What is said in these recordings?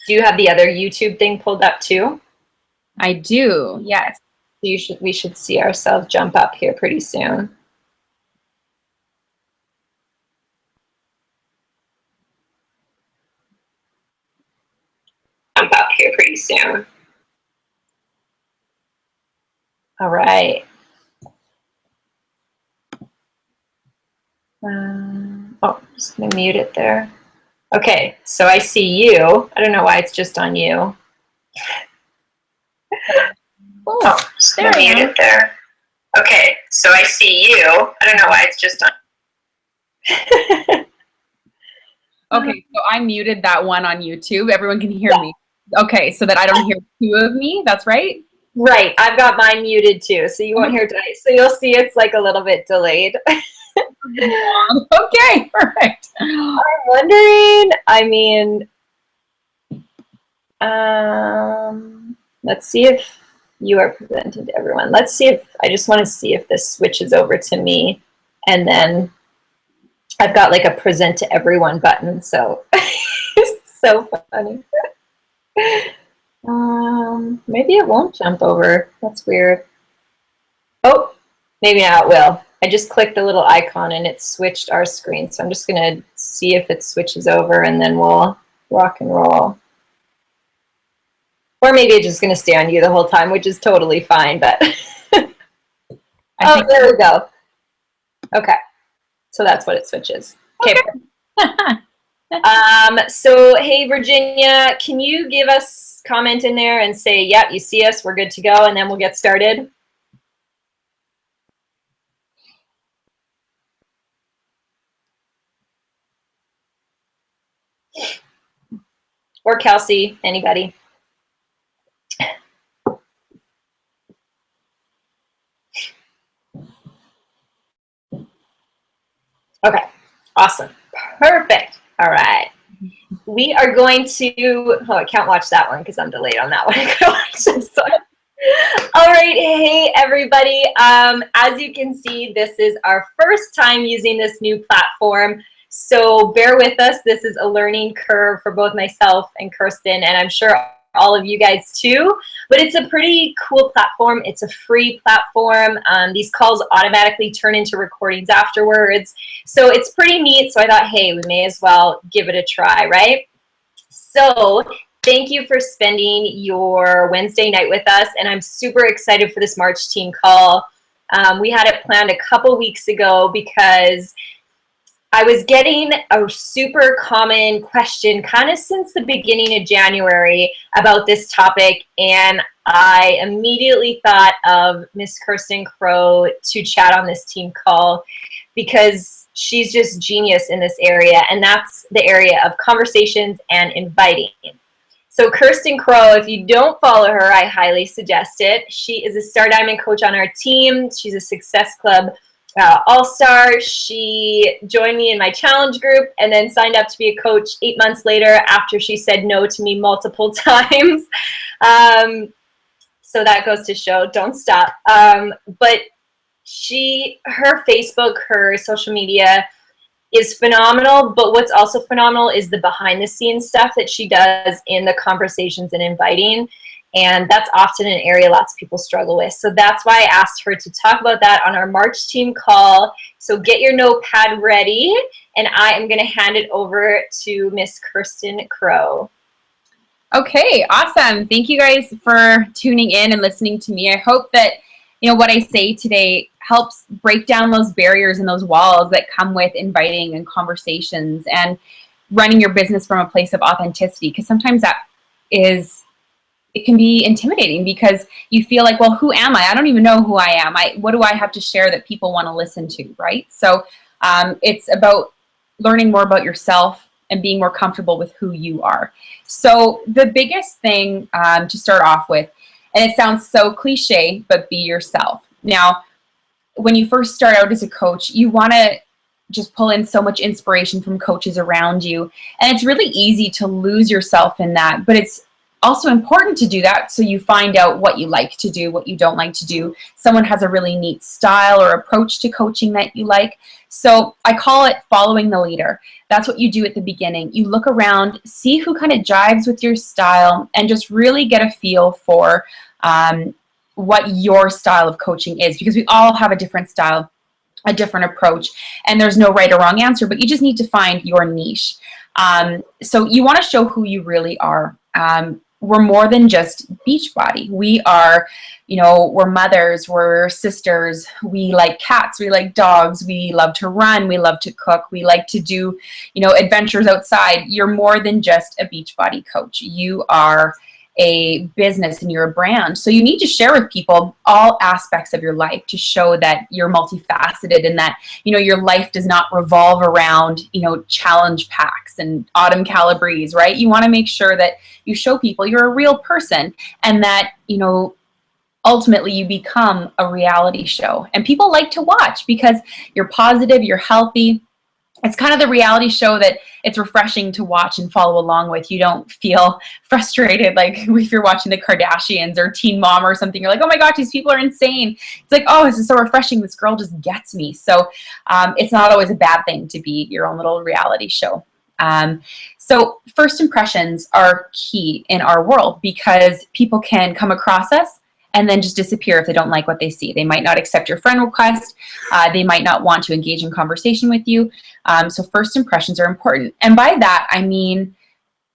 Do you have the other YouTube thing pulled up too? I do, yes. We should see ourselves jump up here pretty soon. Jump up here pretty soon. All right. Oh, I'm just gonna mute it there. Okay, so I see you. I don't know why it's just on you. Oh, just gonna mute it there. Okay, so I see you. I don't know why it's just on. Okay, so I muted that one on YouTube. Everyone can hear me. Okay, so that I don't hear two of me. That's right? Right, I've got mine muted too, so you won't hear twice. So you'll see it's like a little bit delayed. Okay, perfect. I'm wondering, I mean, let's see if you are presented to everyone. Let's see if, I just want to see if this switches over to me, and then I've got like a present to everyone button, so it's so funny. Maybe it won't jump over. That's weird. Oh, maybe now it will. I just clicked the little icon and it switched our screen. So I'm just going to see if it switches over and then we'll rock and roll. Or maybe it's just going to stay on you the whole time, which is totally fine. But oh, there we go. Okay. So that's what it switches. Okay. So, hey, Virginia, can you give us comment in there and say, yep, you see us, we're good to go, and then we'll get started? Or Kelsey, anybody? Okay, awesome, perfect. All right, we are going to, oh, I can't watch that one because I'm delayed on that one. I gotta watch this one. All right, hey everybody. As you can see, this is our first time using this new platform. So bear with us. This is a learning curve for both myself and Kyrstin, and I'm sure all of you guys too. But it's a pretty cool platform. It's a free platform. These calls automatically turn into recordings afterwards. So it's pretty neat. So I thought, hey, we may as well give it a try, right? So thank you for spending your Wednesday night with us, and I'm super excited for this March team call. We had it planned a couple weeks ago because I was getting a super common question kind of since the beginning of January about this topic, and I immediately thought of Miss Kyrstin Crow to chat on this team call because she's just genius in this area, and that's the area of conversations and inviting. So Kyrstin Crow, if you don't follow her, I highly suggest it. She is a Star Diamond coach on our team. She's a Success Club all-star. She joined me in my challenge group and then signed up to be a coach 8 months later after she said no to me multiple times. So that goes to show, don't stop. But her Facebook, her social media is phenomenal, but what's also phenomenal is the behind the scenes stuff that she does in the conversations and inviting. And that's often an area lots of people struggle with. So that's why I asked her to talk about that on our March team call. So get your notepad ready, and I am going to hand it over to Miss Kyrstin Crow. Okay, awesome. Thank you guys for tuning in and listening to me. I hope that what I say today helps break down those barriers and those walls that come with inviting and conversations and running your business from a place of authenticity, because sometimes it can be intimidating because you feel like, well, who am I? I don't even know who I am. What do I have to share that people want to listen to, right? So it's about learning more about yourself and being more comfortable with who you are. So the biggest thing to start off with, and it sounds so cliche, but be yourself. Now, when you first start out as a coach, you want to just pull in so much inspiration from coaches around you. And it's really easy to lose yourself in that, but it's also important to do that so you find out what you like to do, what you don't like to do. Someone has a really neat style or approach to coaching that you like. So I call it following the leader. That's what you do at the beginning. You look around, see who kind of jives with your style, and just really get a feel for what your style of coaching is, because we all have a different style, a different approach, and there's no right or wrong answer, but you just need to find your niche. So you want to show who you really are. We're more than just Beachbody. We are, we're mothers, we're sisters, we like cats, we like dogs, we love to run, we love to cook, we like to do, adventures outside. You're more than just a Beachbody coach. You are a business and you're a brand. So you need to share with people all aspects of your life to show that you're multifaceted and that, your life does not revolve around, challenge packs and autumn calories, right? You want to make sure that you show people you're a real person and that, ultimately you become a reality show. And people like to watch because you're positive, you're healthy. It's kind of the reality show that it's refreshing to watch and follow along with. You don't feel frustrated like if you're watching the Kardashians or Teen Mom or something. You're like, oh my gosh, these people are insane. It's like, oh, this is so refreshing. This girl just gets me. So it's not always a bad thing to be your own little reality show. So first impressions are key in our world because people can come across us and then just disappear if they don't like what they see. They might not accept your friend request. They might not want to engage in conversation with you. So first impressions are important. And by that, I mean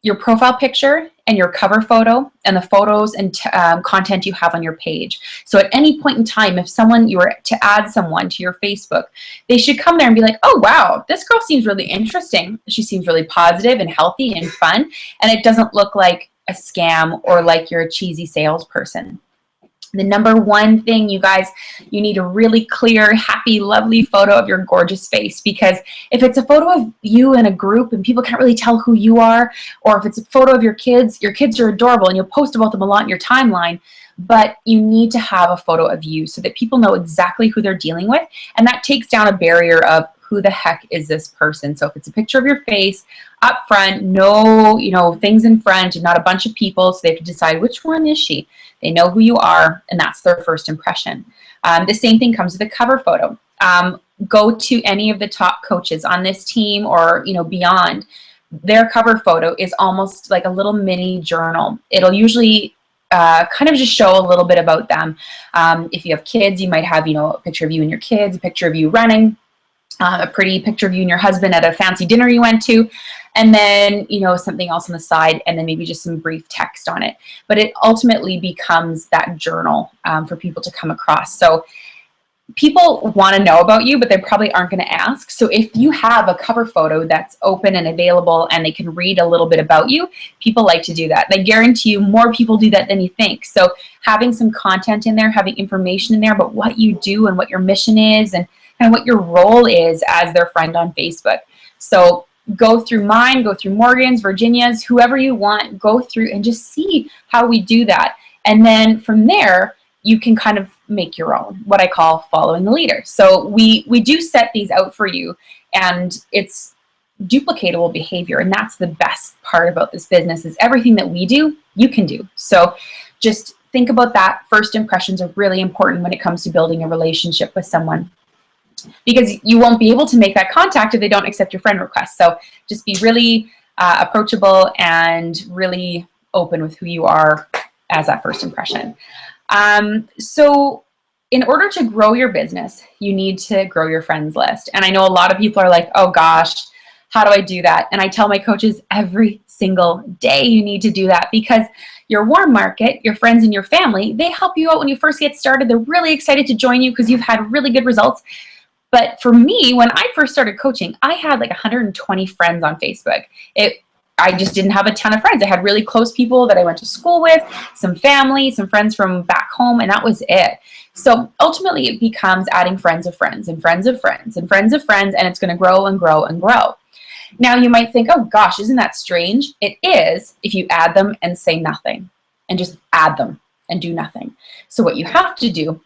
your profile picture and your cover photo and the photos and content you have on your page. So at any point in time, if you were to add someone to your Facebook, they should come there and be like, oh, wow, this girl seems really interesting. She seems really positive and healthy and fun. And it doesn't look like a scam or like you're a cheesy salesperson. The number one thing, you guys, you need a really clear, happy, lovely photo of your gorgeous face, because if it's a photo of you in a group and people can't really tell who you are, or if it's a photo of your kids are adorable and you'll post about them a lot in your timeline, but you need to have a photo of you so that people know exactly who they're dealing with, and that takes down a barrier of who the heck is this person. So if it's a picture of your face up front, no, things in front and not a bunch of people, so they have to decide which one is she. They know who you are, and that's their first impression. The same thing comes with a cover photo. Go to any of the top coaches on this team or, beyond. Their cover photo is almost like a little mini journal. It'll usually kind of just show a little bit about them. If you have kids, you might have, a picture of you and your kids, a picture of you running, a pretty picture of you and your husband at a fancy dinner you went to, and then, something else on the side, and then maybe just some brief text on it. But it ultimately becomes that journal for people to come across. So people want to know about you, but they probably aren't going to ask. So if you have a cover photo that's open and available and they can read a little bit about you, people like to do that. They guarantee you more people do that than you think. So having some content in there, having information in there about what you do and what your mission is and what your role is as their friend on Facebook. So go through mine, go through Morgan's, Virginia's, whoever you want, go through and just see how we do that. And then from there, you can kind of make your own, what I call following the leader. So we do set these out for you, and it's duplicatable behavior. And that's the best part about this business is everything that we do, you can do. So just think about that. First impressions are really important when it comes to building a relationship with someone, because you won't be able to make that contact if they don't accept your friend request. So just be really approachable and really open with who you are as that first impression. So in order to grow your business, you need to grow your friends list. And I know a lot of people are like, oh gosh, how do I do that? And I tell my coaches every single day you need to do that, because your warm market, your friends and your family, they help you out when you first get started. They're really excited to join you because you've had really good results. But for me, when I first started coaching, I had like 120 friends on Facebook. I just didn't have a ton of friends. I had really close people that I went to school with, some family, some friends from back home, and that was it. So ultimately it becomes adding friends of friends and friends of friends and friends of friends, and it's going to grow and grow and grow. Now you might think, oh gosh, isn't that strange? It is if you add them and say nothing, and just add them and do nothing. So what you have to do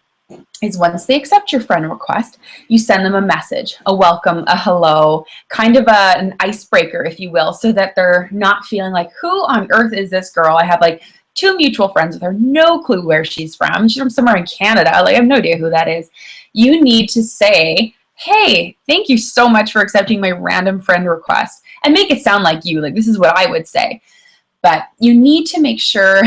is once they accept your friend request, you send them a message, a welcome, a hello, kind of an icebreaker, if you will, so that they're not feeling like, who on earth is this girl? I have like 2 mutual friends with her, no clue where she's from. She's from somewhere in Canada. Like, I have no idea who that is. You need to say, hey, thank you so much for accepting my random friend request, and make it sound like you. Like, this is what I would say. But you need to make sure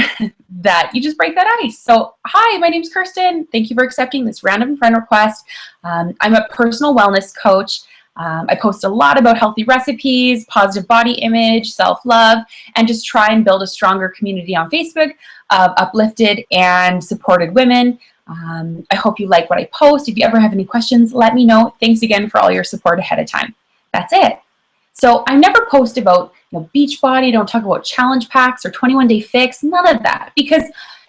that you just break that ice. So, hi, my name's Kyrstin. Thank you for accepting this random friend request. I'm a personal wellness coach. I post a lot about healthy recipes, positive body image, self-love, and just try and build a stronger community on Facebook of uplifted and supported women. I hope you like what I post. If you ever have any questions, let me know. Thanks again for all your support ahead of time. That's it. So I never post about Beachbody, don't talk about challenge packs or 21-day fix, none of that. Because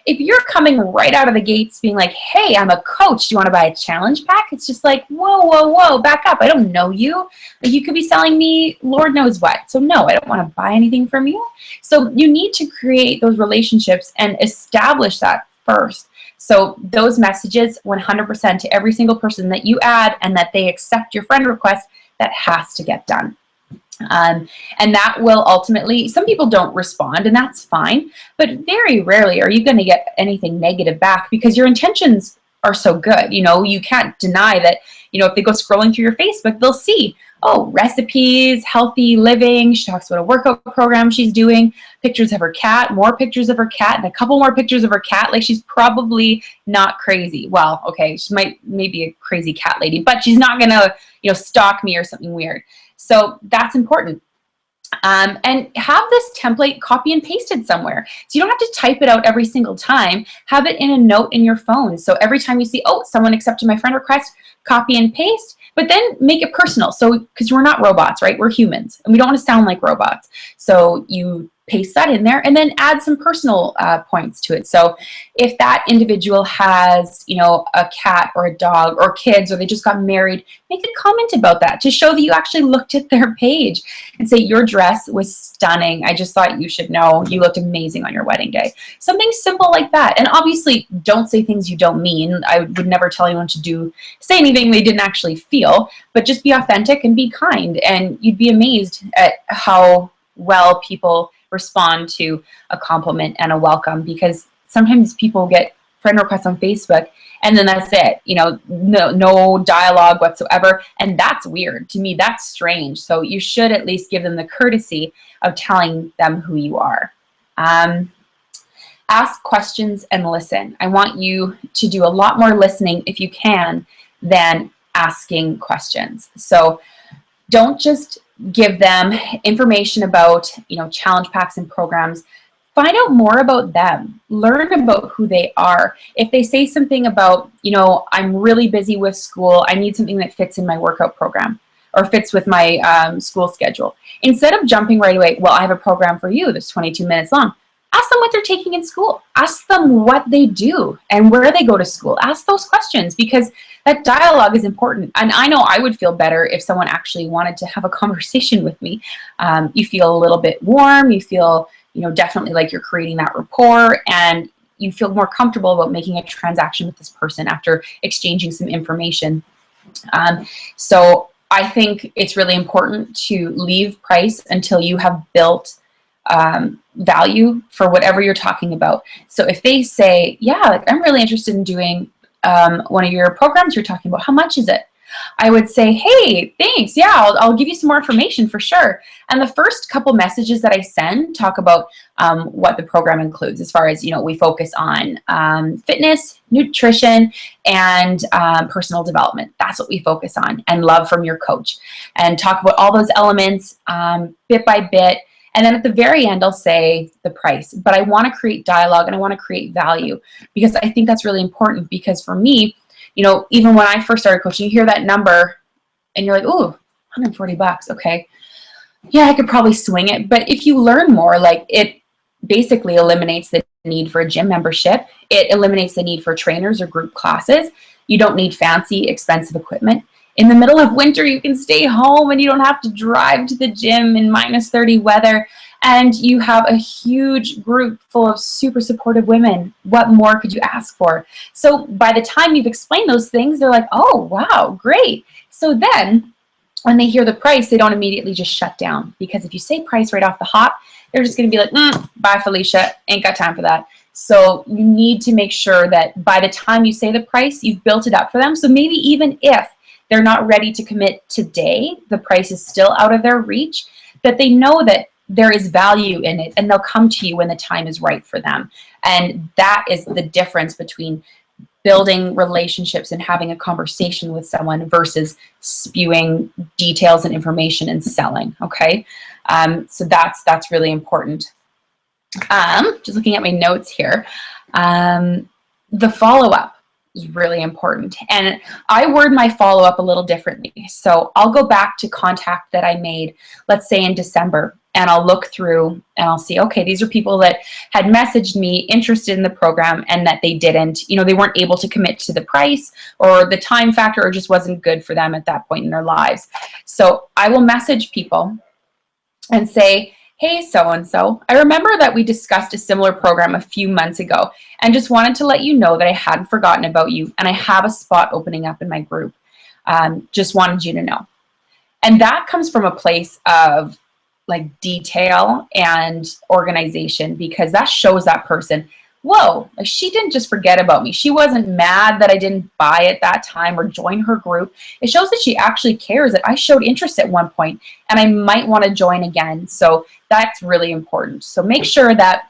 if you're coming right out of the gates being like, hey, I'm a coach, do you want to buy a challenge pack? It's just like, whoa, whoa, whoa, back up. I don't know you. Like, you could be selling me Lord knows what. So no, I don't want to buy anything from you. So you need to create those relationships and establish that first. So those messages 100% to every single person that you add and that they accept your friend request, that has to get done. And that will ultimately, some people don't respond, and that's fine, but very rarely are you going to get anything negative back because your intentions are so good. You can't deny that, if they go scrolling through your Facebook, they'll see, oh, recipes, healthy living. She talks about a workout program she's doing, pictures of her cat, more pictures of her cat, and a couple more pictures of her cat. Like, she's probably not crazy. Well, okay, she may be a crazy cat lady, but she's not going to, stalk me or something weird. So that's important. And have this template copy and pasted somewhere. So you don't have to type it out every single time. Have it in a note in your phone. So every time you see, oh, someone accepted my friend request, copy and paste, but then make it personal. So, because we're not robots, right? We're humans, and we don't want to sound like robots. So you paste that in there and then add some personal points to it. So if that individual has, a cat or a dog or kids, or they just got married, make a comment about that to show that you actually looked at their page and say, your dress was stunning. I just thought you should know you looked amazing on your wedding day. Something simple like that. And obviously don't say things you don't mean. I would never tell anyone to say anything they didn't actually feel, but just be authentic and be kind. And you'd be amazed at how well people respond to a compliment and a welcome, because sometimes people get friend requests on Facebook and then that's it, no dialogue whatsoever. And that's weird to me. That's strange. So you should at least give them the courtesy of telling them who you are. Ask questions and listen. I want you to do a lot more listening if you can than asking questions. So don't just give them information about, challenge packs and programs. Find out more about them. Learn about who they are. If they say something about, I'm really busy with school, I need something that fits in my workout program or fits with my school schedule. Instead of jumping right away, well, I have a program for you that's 22 minutes long. Ask them what they're taking in school. Ask them what they do and where they go to school. Ask those questions, because that dialogue is important. And I know I would feel better if someone actually wanted to have a conversation with me. You feel a little bit warm. You feel, definitely like you're creating that rapport, and you feel more comfortable about making a transaction with this person after exchanging some information. So I think it's really important to leave price until you have built value for whatever you're talking about. So if they say, yeah, like, I'm really interested in doing one of your programs you're talking about, how much is it? I would say, hey, thanks. Yeah, I'll give you some more information for sure. And the first couple messages that I send talk about what the program includes, as far as, we focus on fitness, nutrition, and personal development. That's what we focus on, and love from your coach, and talk about all those elements bit by bit. And then at the very end, I'll say the price. But I want to create dialogue and I want to create value, because I think that's really important. Because for me, even when I first started coaching, you hear that number and you're like, ooh, $140. Okay. Yeah, I could probably swing it. But if you learn more, like, it basically eliminates the need for a gym membership. It eliminates the need for trainers or group classes. You don't need fancy, expensive equipment. In the middle of winter, you can stay home and you don't have to drive to the gym in -30 weather. and you have a huge group full of super supportive women. What more could you ask for? So by the time you've explained those things, they're like, oh, wow, great. So then when they hear the price, they don't immediately just shut down, because if you say price right off the hop, they're just going to be like, bye, Felicia, ain't got time for that. So you need to make sure that by the time you say the price, you've built it up for them. So maybe even if they're not ready to commit today, the price is still out of their reach, that they know that there is value in it, and they'll come to you when the time is right for them. And that is the difference between building relationships and having a conversation with someone versus spewing details and information and selling. Okay. So that's really important. Just looking at my notes here. The follow-up is really important. And I word my follow-up a little differently. So I'll go back to contact that I made, let's say in December, and I'll look through and I'll see, okay, these are people that had messaged me interested in the program and that they didn't, they weren't able to commit to the price or the time factor, or just wasn't good for them at that point in their lives. So I will message people and say, hey, so-and-so, I remember that we discussed a similar program a few months ago and just wanted to let you know that I hadn't forgotten about you and I have a spot opening up in my group. Just wanted you to know. And that comes from a place of like detail and organization, because that shows that person, whoa, like she didn't just forget about me. She wasn't mad that I didn't buy at that time or join her group. It shows that she actually cares, that I showed interest at one point and I might want to join again. So that's really important. So make sure that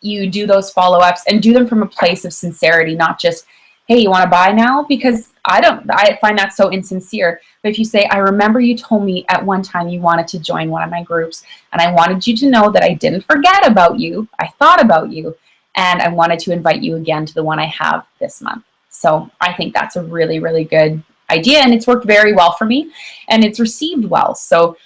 you do those follow-ups and do them from a place of sincerity, not just, hey, you want to buy now? Because I find that so insincere. But if you say, I remember you told me at one time you wanted to join one of my groups, and I wanted you to know that I didn't forget about you. I thought about you, and I wanted to invite you again to the one I have this month. So I think that's a really, really good idea, and it's worked very well for me, and it's received well. So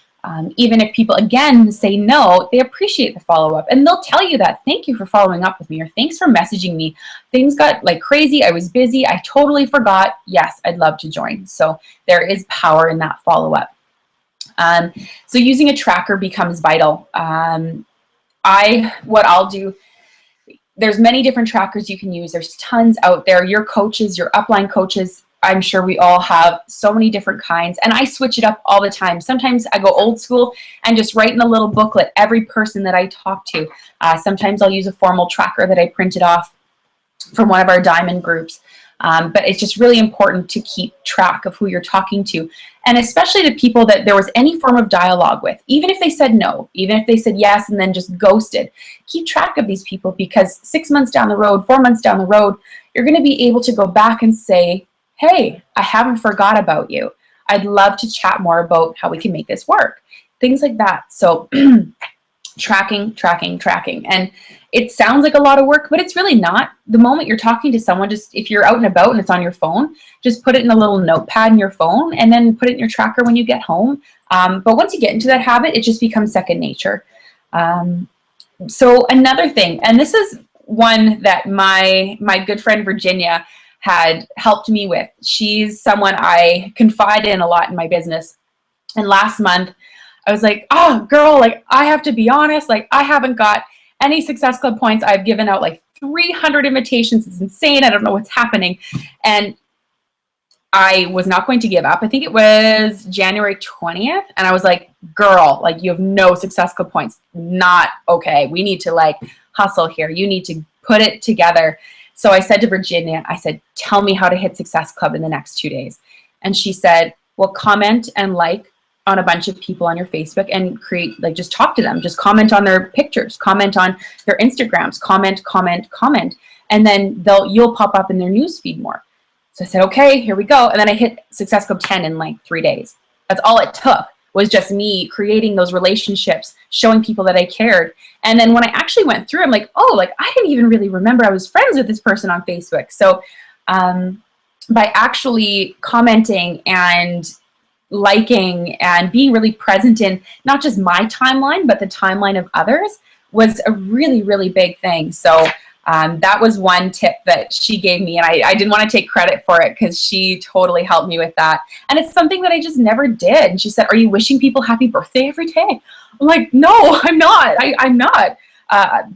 even if people, again, say no, they appreciate the follow-up, and they'll tell you that, thank you for following up with me, or thanks for messaging me. Things got like crazy. I was busy. I totally forgot. Yes, I'd love to join. So there is power in that follow-up. So using a tracker becomes vital. What I'll do, there's many different trackers you can use. There's tons out there. Your coaches, your upline coaches, I'm sure we all have so many different kinds, and I switch it up all the time. Sometimes I go old school and just write in a little booklet every person that I talk to. Sometimes I'll use a formal tracker that I printed off from one of our diamond groups. But it's just really important to keep track of who you're talking to, and especially to people that there was any form of dialogue with. Even if they said no, even if they said yes and then just ghosted, keep track of these people, because 6 months down the road, 4 months down the road, you're going to be able to go back and say, hey, I haven't forgot about you. I'd love to chat more about how we can make this work. Things like that. So tracking. And it sounds like a lot of work, but it's really not. The moment you're talking to someone, just if you're out and about and it's on your phone, just put it in a little notepad in your phone and then put it in your tracker when you get home. But once you get into that habit, it just becomes second nature. So another thing, and this is one that my good friend Virginia had helped me with. She's someone I confide in a lot in my business. And last month, I was like, oh, girl, like, I have to be honest, like, I haven't got any Success Club points. I've given out like 300 invitations. It's insane. I don't know what's happening. And I was not going to give up. I think it was January 20th. And I was like, girl, like, you have no Success Club points. Not okay. We need to like hustle here. You need to put it together. So I said to Virginia, I said, tell me how to hit Success Club in the next 2 days. And she said, well, comment and like on a bunch of people on your Facebook and create, like, just talk to them. Just comment on their pictures, comment on their Instagrams, comment. And then you'll pop up in their newsfeed more. So I said, okay, here we go. And then I hit Success Club 10 in like 3 days. That's all it took, was just me creating those relationships, showing people that I cared. And then when I actually went through, I'm like, oh, like, I didn't even really remember I was friends with this person on Facebook. So by actually commenting and liking and being really present in not just my timeline, but the timeline of others, was a really, really big thing. So that was one tip that she gave me, and I didn't want to take credit for it because she totally helped me with that. And it's something that I just never did. And she said, are you wishing people happy birthday every day? I'm like, no, I'm not. I'm not.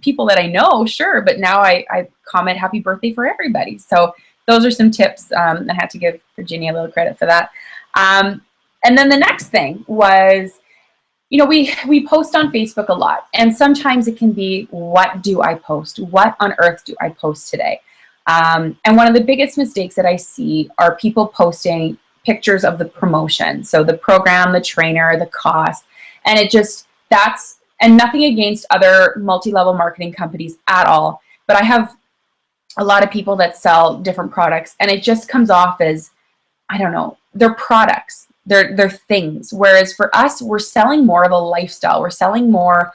People that I know, sure, but now I comment happy birthday for everybody. So those are some tips. I had to give Virginia a little credit for that. And then the next thing was, we post on Facebook a lot, and sometimes it can be, what do I post? What on earth do I post today? And one of the biggest mistakes that I see are people posting pictures of the promotion. So the program, the trainer, the cost, and and nothing against other multi-level marketing companies at all, but I have a lot of people that sell different products, and it just comes off as, I don't know, they're products, they're things. Whereas for us, we're selling more of a lifestyle. We're selling more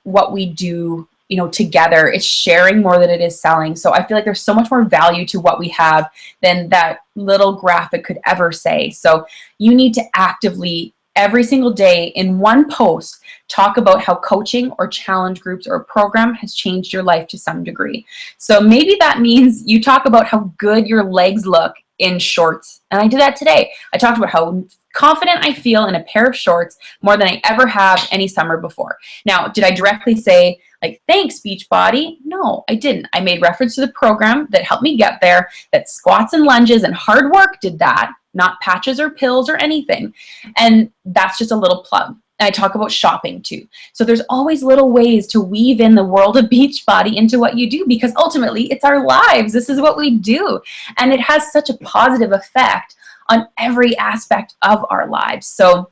what we do, together. It's sharing more than it is selling. So I feel like there's so much more value to what we have than that little graphic could ever say. So you need to actively, every single day in one post, talk about how coaching or challenge groups or a program has changed your life to some degree. So maybe that means you talk about how good your legs look in shorts. And I did that today. I talked about how confident I feel in a pair of shorts more than I ever have any summer before. Now, did I directly say, like, thanks, Beachbody? No, I didn't. I made reference to the program that helped me get there, that squats and lunges and hard work did that, not patches or pills or anything. And that's just a little plug. And I talk about shopping too. So there's always little ways to weave in the world of Beachbody into what you do, because ultimately it's our lives. This is what we do. And it has such a positive effect on every aspect of our lives. So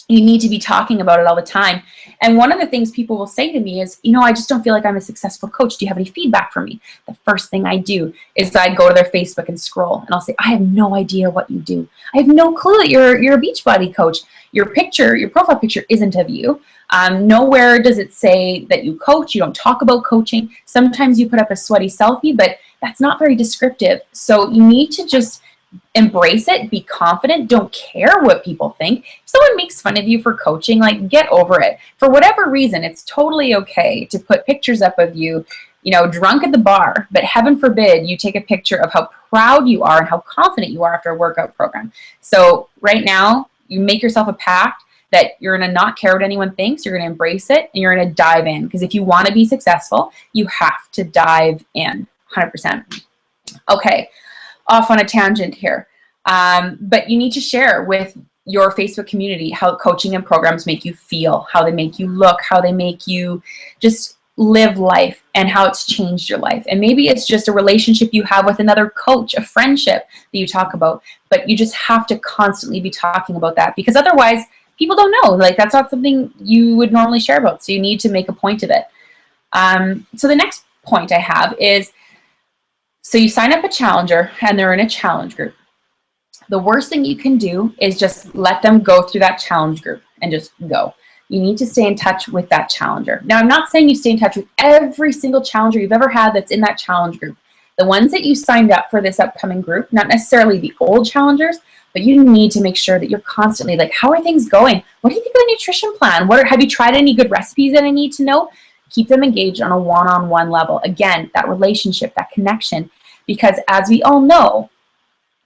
you need to be talking about it all the time. And one of the things people will say to me is, I just don't feel like I'm a successful coach. Do you have any feedback for me? The first thing I do is I go to their Facebook and scroll, and I'll say, I have no idea what you do. I have no clue that you're a Beachbody coach. Your picture, your profile picture isn't of you. Nowhere does it say that you coach. You don't talk about coaching. Sometimes you put up a sweaty selfie, but that's not very descriptive. So you need to just embrace it, be confident, don't care what people think. If someone makes fun of you for coaching, like, get over it. For whatever reason, it's totally okay to put pictures up of you, drunk at the bar, but heaven forbid you take a picture of how proud you are and how confident you are after a workout program. So right now, you make yourself a pact that you're going to not care what anyone thinks, you're going to embrace it, and you're going to dive in. Because if you want to be successful, you have to dive in 100%. Okay. Off on a tangent here, but you need to share with your Facebook community how coaching and programs make you feel, how they make you look, how they make you just live life, and how it's changed your life. And maybe it's just a relationship you have with another coach, a friendship that you talk about, but you just have to constantly be talking about that, because otherwise people don't know. Like, that's not something you would normally share about. So you need to make a point of it. So the next point I have is, so you sign up a challenger and they're in a challenge group. The worst thing you can do is just let them go through that challenge group and just go. You need to stay in touch with that challenger. Now, I'm not saying you stay in touch with every single challenger you've ever had that's in that challenge group. The ones that you signed up for this upcoming group, not necessarily the old challengers, but you need to make sure that you're constantly like, how are things going? What do you think of the nutrition plan? Have you tried any good recipes that I need to know? Keep them engaged on a one-on-one level. Again, that relationship, that connection, because as we all know,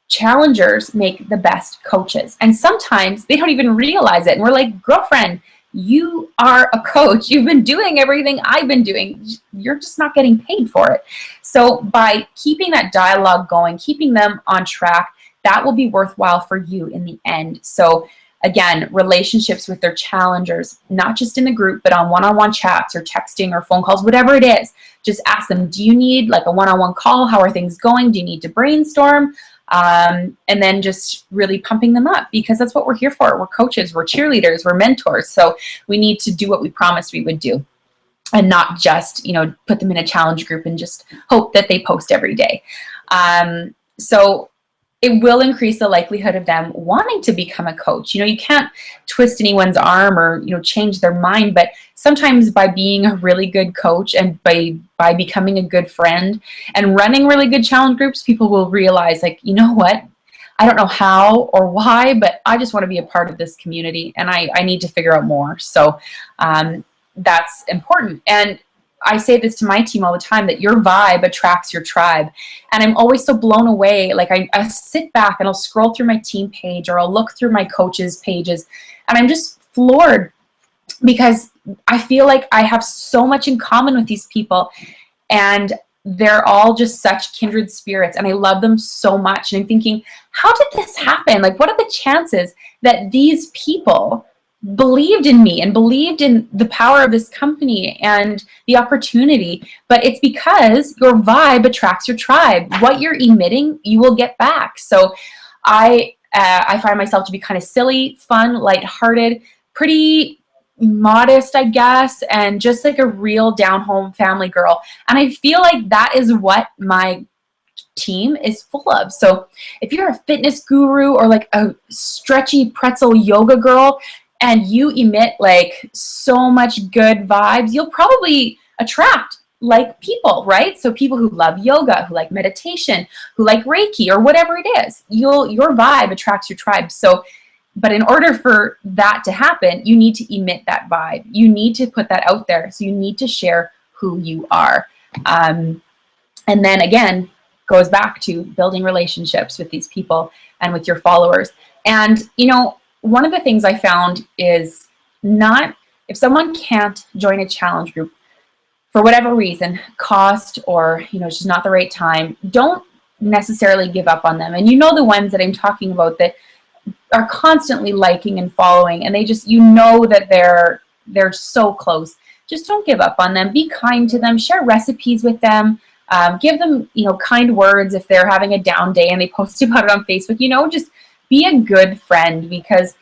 challengers make the best coaches. And sometimes they don't even realize it. And we're like, girlfriend, you are a coach. You've been doing everything I've been doing. You're just not getting paid for it. So by keeping that dialogue going, keeping them on track, that will be worthwhile for you in the end. So again, relationships with their challengers, not just in the group, but on one-on-one chats or texting or phone calls, whatever it is. Just ask them, do you need like a one-on-one call? How are things going? Do you need to brainstorm? And then just really pumping them up, because that's what we're here for. We're coaches, we're cheerleaders, we're mentors. So we need to do what we promised we would do, and not just, put them in a challenge group and just hope that they post every day. So it will increase the likelihood of them wanting to become a coach. You can't twist anyone's arm or, change their mind, but sometimes by being a really good coach and by becoming a good friend and running really good challenge groups, people will realize, like, you know what? I don't know how or why, but I just want to be a part of this community, and I need to figure out more. So that's important. And I say this to my team all the time, that your vibe attracts your tribe. And I'm always so blown away. Like I sit back and I'll scroll through my team page, or I'll look through my coaches' pages, and I'm just floored because I feel like I have so much in common with these people, and they're all just such kindred spirits, and I love them so much. And I'm thinking, how did this happen? Like, what are the chances that these people believed in me and believed in the power of this company and the opportunity? But it's because your vibe attracts your tribe. What you're emitting, you will get back. So I find myself to be kind of silly, fun, lighthearted, pretty modest, I guess, and just like a real down-home family girl. And I feel like that is what my team is full of. So if you're a fitness guru or like a stretchy pretzel yoga girl and you emit like so much good vibes, you'll probably attract like people, right? So people who love yoga, who like meditation, who like Reiki or whatever it is, your vibe attracts your tribe. So, but in order for that to happen, you need to emit that vibe. You need to put that out there. So you need to share who you are. And then again, goes back to building relationships with these people and with your followers. And, you know, one of the things I found is not, if someone can't join a challenge group for whatever reason, cost, or, you know, it's just not the right time, don't necessarily give up on them. And you know the ones that I'm talking about that are constantly liking and following, and they just, you know that they're so close. Just don't give up on them. Be kind to them. Share recipes with them. Give them, you know, kind words if they're having a down day and they post about it on Facebook. You know, just be a good friend, because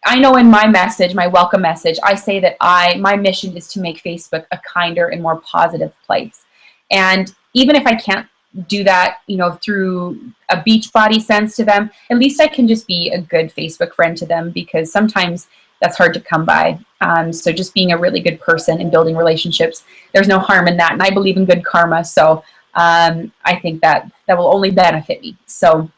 I know in my message, my welcome message, I say that my mission is to make Facebook a kinder and more positive place. And even if I can't do that, you know, through a beach body sense to them, at least I can just be a good Facebook friend to them, because sometimes that's hard to come by. So just being a really good person and building relationships, there's no harm in that. And I believe in good karma. So I think that will only benefit me. So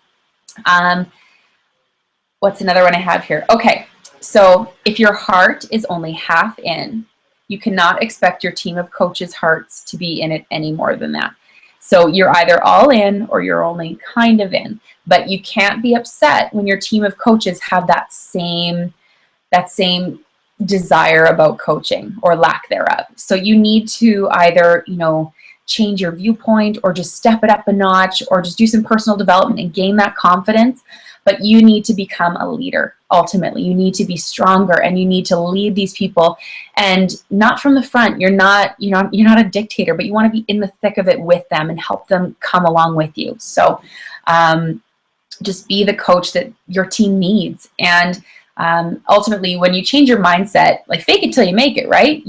what's another one I have here? Okay. So if your heart is only half in, you cannot expect your team of coaches' hearts to be in it any more than that. So you're either all in or you're only kind of in. But you can't be upset when your team of coaches have that same desire about coaching or lack thereof. So you need to either, you know, change your viewpoint or just step it up a notch or just do some personal development and gain that confidence. But you need to become a leader. Ultimately, you need to be stronger, and you need to lead these people, and not from the front. You're not a dictator, but you want to be in the thick of it with them and help them come along with you. So just be the coach that your team needs. And ultimately, when you change your mindset, like fake it till you make it, right?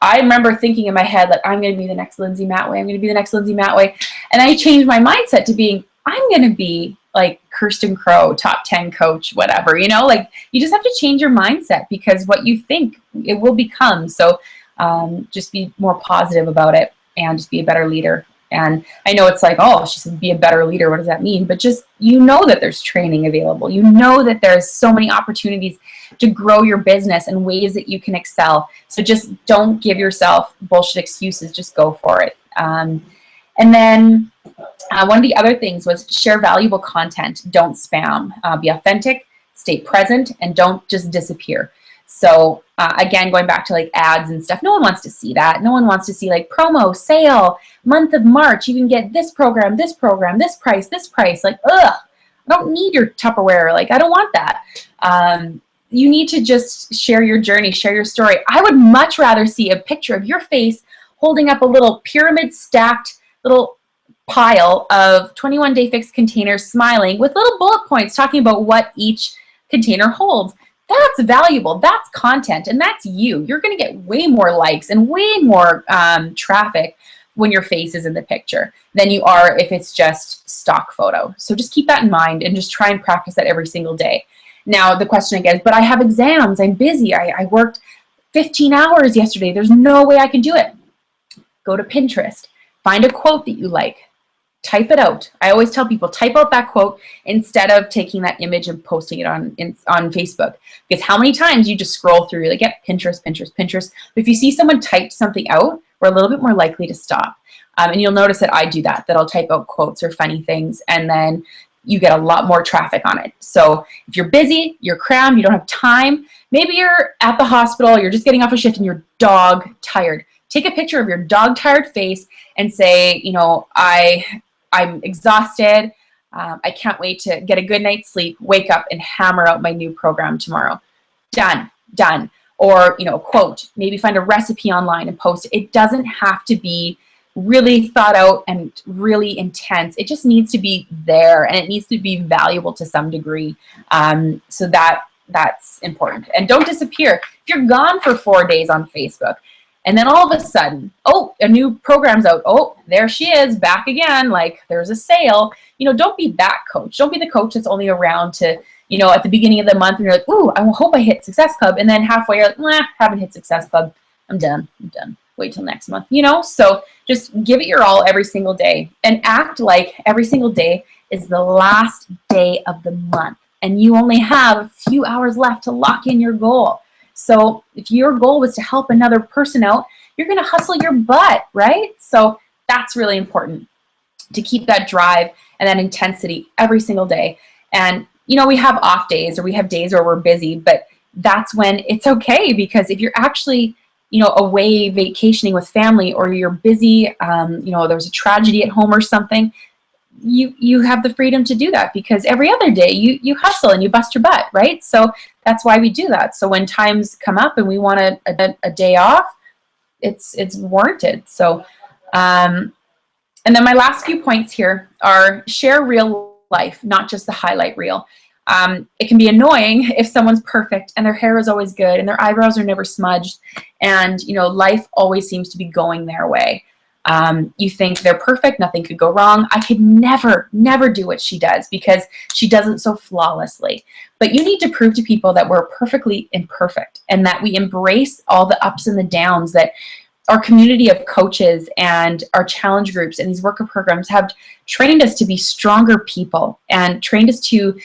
I remember thinking in my head, like, I'm going to be the next Lindsay Matway. I'm going to be the next Lindsay Matway. And I changed my mindset to being, I'm going to be like Kyrstin Crow, top 10 coach, whatever, you know, like you just have to change your mindset, because what you think it will become. So just be more positive about it and just be a better leader. And I know it's like, oh, she said be a better leader. What does that mean? But just, you know that there's training available. You know that there's so many opportunities to grow your business and ways that you can excel. So just don't give yourself bullshit excuses. Just go for it. And then one of the other things was share valuable content. Don't spam. Be authentic, stay present, and don't just disappear. So again, going back to like ads and stuff, no one wants to see that. No one wants to see like promo, sale, month of March, you can get this program, this price. Like, ugh, I don't need your Tupperware. Like, I don't want that. You need to just share your journey, share your story. I would much rather see a picture of your face holding up a little pyramid stacked little pile of 21 Day Fix containers, smiling with little bullet points talking about what each container holds. That's valuable. That's content, and that's you. You're going to get way more likes and way more traffic when your face is in the picture than you are if it's just stock photo. So just keep that in mind and just try and practice that every single day. Now, the question again is, but I have exams. I'm busy. I worked 15 hours yesterday. There's no way I can do it. Go to Pinterest. Find a quote that you like. Type it out. I always tell people, type out that quote instead of taking that image and posting it on Facebook. Because how many times you just scroll through, you're like, yeah, Pinterest. But if you see someone type something out, we're a little bit more likely to stop. And you'll notice that I do that I'll type out quotes or funny things, and then you get a lot more traffic on it. So if you're busy, you're crammed, you don't have time, Maybe you're at the hospital, you're just getting off a shift and you're dog tired. Take a picture of your dog tired face and say, I'm exhausted. I can't wait to get a good night's sleep, wake up and hammer out my new program tomorrow. Done. Or, quote, maybe find a recipe online and post it. It doesn't have to be really thought out and really intense. It just needs to be there, and it needs to be valuable to some degree. So that's important. And don't disappear. If you're gone for 4 days on Facebook, and then all of a sudden, a new program's out. Oh, there she is, back again. Like, there's a sale. Don't be that coach. Don't be the coach that's only around to, at the beginning of the month, and you're like, ooh, I hope I hit Success Club. And then halfway, you're like, haven't hit Success Club. I'm done. Wait till next month, So just give it your all every single day, and act like every single day is the last day of the month, and you only have a few hours left to lock in your goal. So if your goal was to help another person out, you're going to hustle your butt, right? So that's really important, to keep that drive and that intensity every single day. And, we have off days, or we have days where we're busy, but that's when it's okay, because if you're actually, away vacationing with family, or you're busy, there's a tragedy at home or something, you have the freedom to do that, because every other day you hustle and you bust your butt, right? So that's why we do that. So when times come up and we want a day off, it's warranted. So, and then my last few points here are: share real life, not just the highlight reel. It can be annoying if someone's perfect and their hair is always good and their eyebrows are never smudged, and life always seems to be going their way. You think they're perfect, nothing could go wrong. I could never do what she does, because she does it so flawlessly. But you need to prove to people that we're perfectly imperfect, and that we embrace all the ups and the downs, that our community of coaches and our challenge groups and these worker programs have trained us to be stronger people and trained us to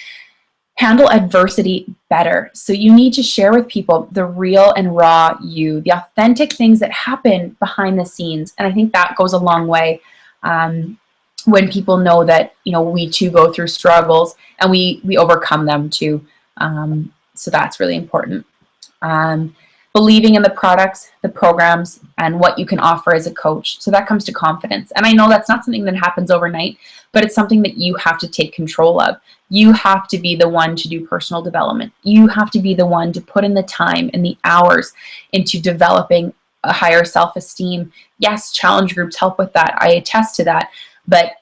handle adversity better. So you need to share with people the real and raw you, the authentic things that happen behind the scenes. And I think that goes a long way, when people know that, we too go through struggles and we overcome them too. So that's really important. Believing in the products, the programs, and what you can offer as a coach. So that comes to confidence. And I know that's not something that happens overnight, but it's something that you have to take control of. You have to be the one to do personal development. You have to be the one to put in the time and the hours into developing a higher self-esteem. Yes, challenge groups help with that. I attest to that. But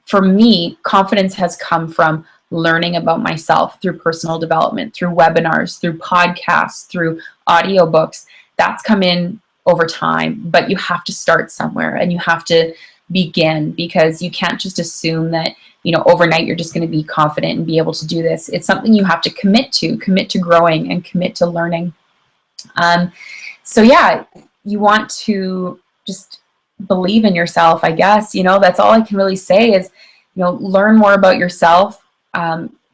for me, confidence has come from learning about myself through personal development, through webinars, through podcasts, through audiobooks. That's come in over time, but you have to start somewhere, and you have to begin, because you can't just assume that, overnight you're just going to be confident and be able to do this. It's something you have to commit to growing and commit to learning. So yeah, you want to just believe in yourself, I guess. That's all I can really say is, learn more about yourself.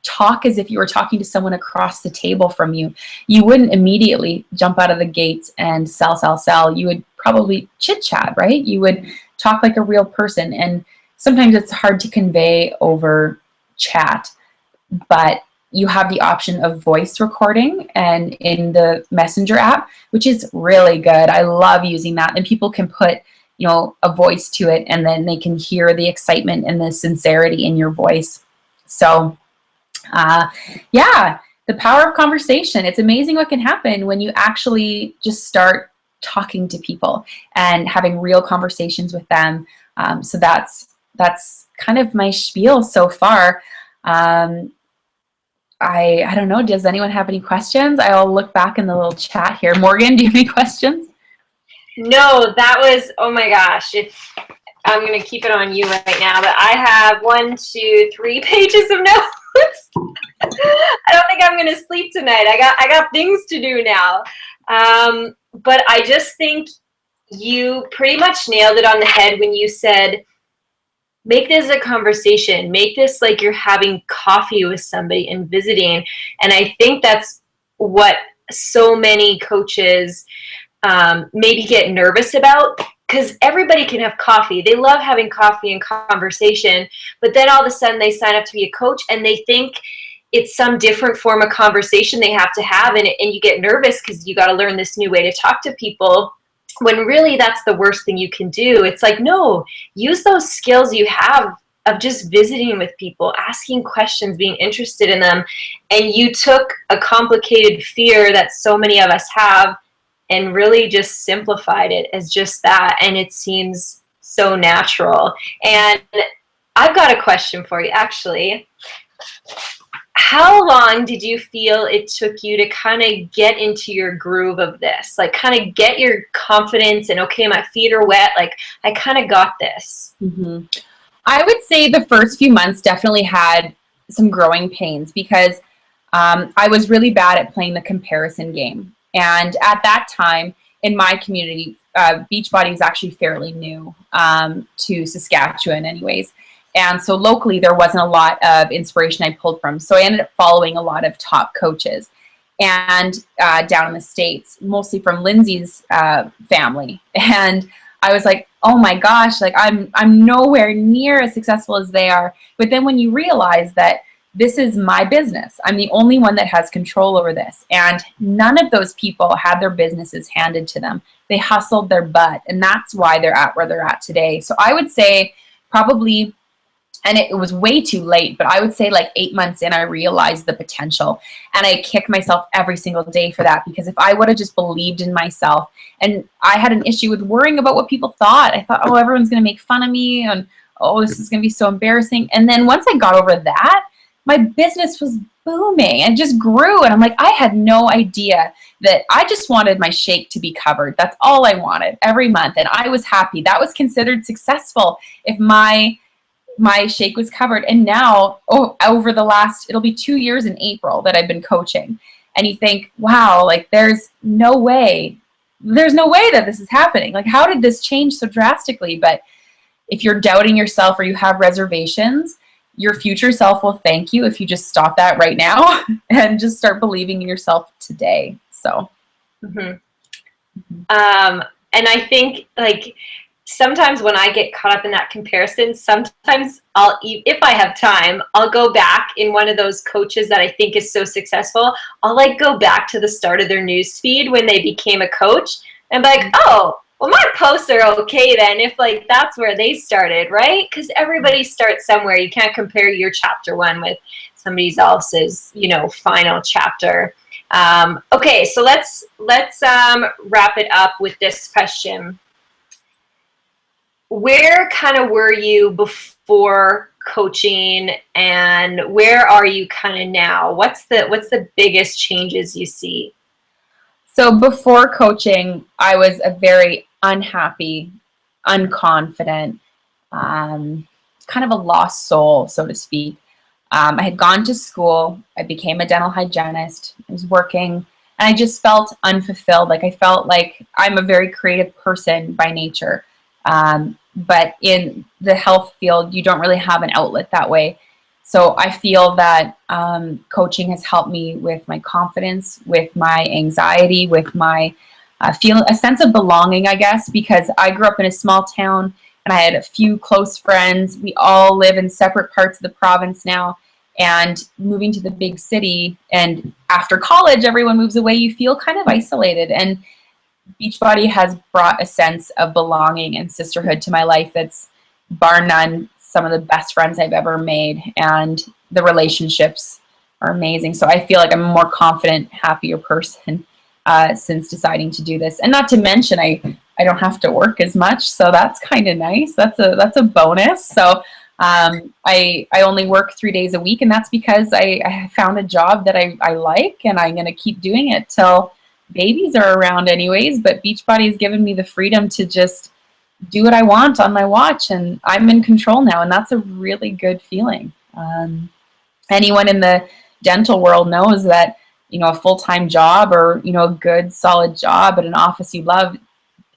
Talk as if you were talking to someone across the table from you. You wouldn't immediately jump out of the gates and sell. You would probably chit chat, right? You would talk like a real person. And sometimes it's hard to convey over chat, but you have the option of voice recording and in the Messenger app, which is really good. I love using that. And people can put, a voice to it, and then they can hear the excitement and the sincerity in your voice. So, the power of conversation. It's amazing what can happen when you actually just start talking to people and having real conversations with them. So that's kind of my spiel so far. I don't know. Does anyone have any questions? I'll look back in the little chat here. Morgan, do you have any questions? No, that was, oh my gosh. I'm going to keep it on you right now, but I have 1, 2, 3 pages of notes. I don't think I'm going to sleep tonight. I got things to do now. But I just think you pretty much nailed it on the head when you said, make this a conversation. Make this like you're having coffee with somebody and visiting. And I think that's what so many coaches maybe get nervous about, because everybody can have coffee. They love having coffee and conversation, but then all of a sudden they sign up to be a coach and they think it's some different form of conversation they have to have, and you get nervous because you got to learn this new way to talk to people, when really that's the worst thing you can do. It's like, no, use those skills you have of just visiting with people, asking questions, being interested in them. And you took a complicated fear that so many of us have and really just simplified it as just that. And it seems so natural. And I've got a question for you, actually. How long did you feel it took you to kind of get into your groove of this? Like, kind of get your confidence and, okay, my feet are wet. Like, I kind of got this. Mm-hmm. I would say the first few months definitely had some growing pains because I was really bad at playing the comparison game. And at that time in my community, Beachbody was actually fairly new to Saskatchewan anyways. And so locally, there wasn't a lot of inspiration I pulled from. So I ended up following a lot of top coaches and down in the States, mostly from Lindsay's family. And I was like, oh my gosh, like I'm nowhere near as successful as they are. But then when you realize that this is my business, I'm the only one that has control over this. And none of those people had their businesses handed to them. They hustled their butt. And that's why they're at where they're at today. So I would say probably, and it was way too late, but I would say like 8 months in, I realized the potential. And I kick myself every single day for that, because if I would have just believed in myself, and I had an issue with worrying about what people thought. I thought, oh, everyone's going to make fun of me, and oh, this is going to be so embarrassing. And then once I got over that, my business was booming and just grew. And I'm like, I had no idea that I just wanted my shake to be covered. That's all I wanted every month. And I was happy. That was considered successful if my shake was covered. And now, over the last, it'll be 2 years in April that I've been coaching. And you think, wow, like there's no way that this is happening. Like, how did this change so drastically? But if you're doubting yourself or you have reservations, your future self will thank you if you just stop that right now and just start believing in yourself today. So. Mm-hmm. And I think, like, sometimes when I get caught up in that comparison, sometimes if I have time, I'll go back in one of those coaches that I think is so successful. I'll like go back to the start of their news feed when they became a coach and be like, oh, well, my posts are okay then if like that's where they started, right? Because everybody starts somewhere. You can't compare your chapter 1 with somebody else's, final chapter. Okay, so let's wrap it up with this question. Where kind of were you before coaching, and where are you kind of now? What's the biggest changes you see? So before coaching, I was a very unhappy, unconfident, kind of a lost soul, so to speak. I had gone to school. I became a dental hygienist. I was working, and I just felt unfulfilled. Like I felt like I'm a very creative person by nature. But in the health field, you don't really have an outlet that way. So I feel that coaching has helped me with my confidence, with my anxiety, with my feel a sense of belonging, I guess, because I grew up in a small town and I had a few close friends. We all live in separate parts of the province now, and moving to the big city, and after college, everyone moves away. You feel kind of isolated, and Beachbody has brought a sense of belonging and sisterhood to my life that's bar none some of the best friends I've ever made, and the relationships are amazing. So I feel like I'm a more confident, happier person since deciding to do this. And not to mention, I don't have to work as much, so that's kind of nice. That's a bonus. So I only work 3 days a week, and that's because I found a job that I like, and I'm going to keep doing it till babies are around anyways. But Beachbody has given me the freedom to just do what I want on my watch, and I'm in control now, and that's a really good feeling. Anyone in the dental world knows that, a full-time job or, a good solid job at an office you love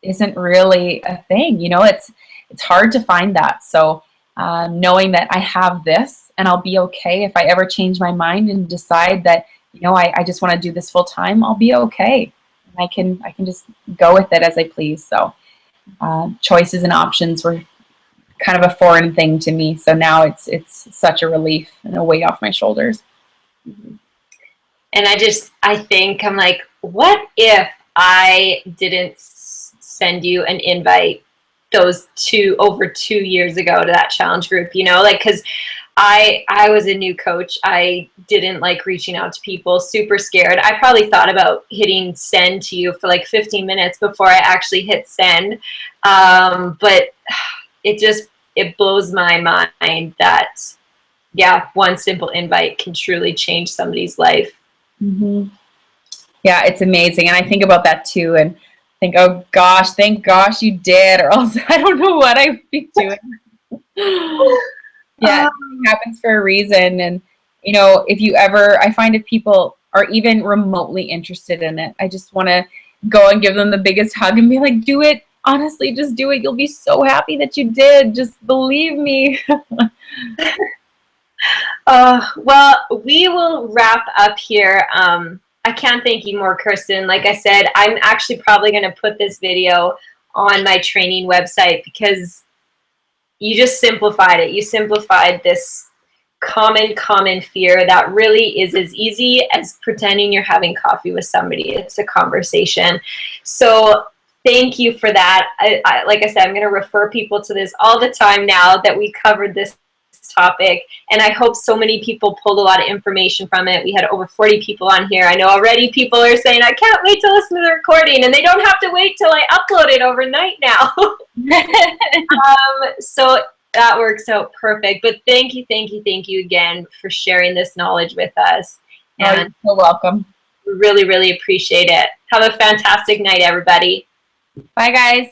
isn't really a thing. It's hard to find that. So knowing that I have this and I'll be okay if I ever change my mind and decide that, I just want to do this full time, I'll be okay. And I can just go with it as I please. So choices and options were kind of a foreign thing to me. So now it's such a relief and a weight off my shoulders. And I think I'm like, what if I didn't send you an invite those over 2 years ago to that challenge group, you know, like, cause I was a new coach. I didn't like reaching out to people, super scared. I probably thought about hitting send to you for like 15 minutes before I actually hit send. But it blows my mind that, yeah, one simple invite can truly change somebody's life. Mm-hmm. Yeah, it's amazing. And I think about that too and think, oh gosh, thank gosh you did, or else I don't know what I'd be doing. Yeah, it happens for a reason. And, you know, I find if people are even remotely interested in it, I just want to go and give them the biggest hug and be like, do it. Honestly, just do it. You'll be so happy that you did. Just believe me. Well, we will wrap up here. I can't thank you more, Kyrstin. Like I said, I'm actually probably going to put this video on my training website because you just simplified it. You simplified this common fear that really is as easy as pretending you're having coffee with somebody. It's a conversation. So thank you for that. Like I said, I'm going to refer people to this all the time now that we covered this topic, and I hope so many people pulled a lot of information from it. We had over 40 people on here. I know already people are saying, I can't wait to listen to the recording, and they don't have to wait till I upload it overnight now. So that works out perfect. But thank you again for sharing this knowledge with us. And you're welcome. Really, really appreciate it. Have a fantastic night, everybody. Bye, guys.